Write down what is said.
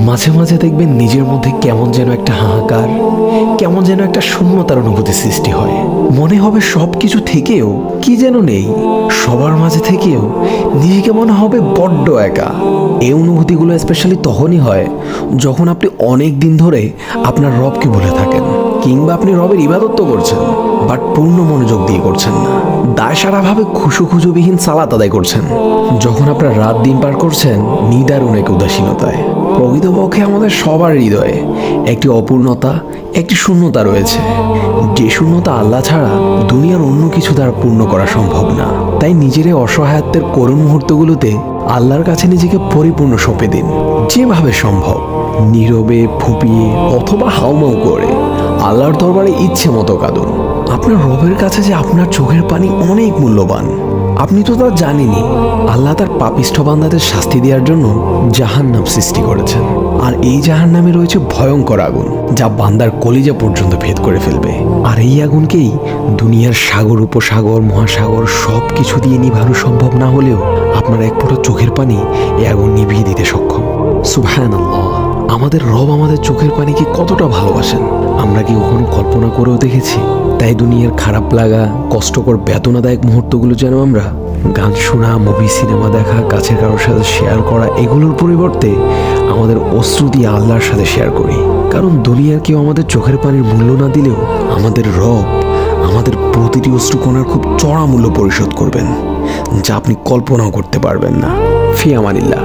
মাঝে মাঝে দেখবেন নিজের মধ্যে কেমন যেন একটা হাহাকার, কেমন যেন একটা শূন্যতার অনুভূতি সৃষ্টি হয়। মনে হবে সব কিছু থেকেও কি যেন নেই, সবার মাঝে থেকেও নিজেকে মনে হবে বড্ড একা। এই অনুভূতিগুলো স্পেশালি তখনই হয় যখন আপনি অনেক দিন ধরে আপনার রবকে ভুলে থাকেন, কিংবা আপনি রবের ইবাদত তো করছেন বাট পূর্ণ মনোযোগ দিয়ে করছেন না, দায়সারাভাবে খুশুখুজুবিহীন সালাত আদায় করছেন। যখন আপনার রাত দিন পার করছেন নিদারুণ এক উদাসীনতায়। প্রকৃতপক্ষে আমাদের সবার হৃদয়ে একটি অপূর্ণতা, একটি শূন্যতা রয়েছে, যে শূন্যতা আল্লাহ ছাড়া দুনিয়ার অন্য কিছু দ্বারা পূর্ণ করা সম্ভব না। তাই নিজের এই অসহায়ত্বের করুণ মুহূর্তগুলোতে আল্লাহর কাছে নিজেকে পরিপূর্ণ সঁপে দিন। যেভাবে সম্ভব নীরবে, ফুপিয়ে অথবা হাউমাউ করে আল্লাহর দরবারে ইচ্ছে মতো কাঁদুন। আপনার রবের কাছে যে আপনার চোখের পানি অনেক মূল্যবান, আপনি তো তা জানেনই। আল্লাহ তার পাপিষ্ঠ বান্দাদের শাস্তি দেওয়ার জন্য জাহান্নাম সৃষ্টি করেছেন, আর এই জাহান্নামে রয়েছে ভয়ঙ্কর আগুন যা বান্দার কলিজা পর্যন্ত ভেদ করে ফেলবে। আর এই আগুনকেই দুনিয়ার সাগর, উপসাগর, মহাসাগর সব কিছু দিয়ে নিভানো সম্ভব না হলেও আপনার এক ফোঁটা চোখের পানি এই আগুন নিভিয়ে দিতে সক্ষম। সুবহানাল্লাহ! আমাদের রব আমাদের চোখের পানিকে কতটা ভালোবাসেন আমরা কি কখনো কল্পনা করেও দেখেছি? তাই দুনিয়ার খারাপ লাগা, কষ্টকর, বেদনাদায়ক মুহূর্তগুলো যেন আমরা গান শোনা, মুভি, সিনেমা দেখা, কাছের কারোর সাথে শেয়ার করা, এগুলোর পরিবর্তে আমাদের অশ্রু দিয়ে আল্লাহর সাথে শেয়ার করি। কারণ দুনিয়ার কেউ আমাদের চোখের পানির মূল্য না দিলেও আমাদের রব আমাদের প্রতিটি অশ্রুকণার খুব চড়া মূল্য পরিশোধ করবেন, যা আপনি কল্পনাও করতে পারবেন না। ফি আমানিল্লাহ।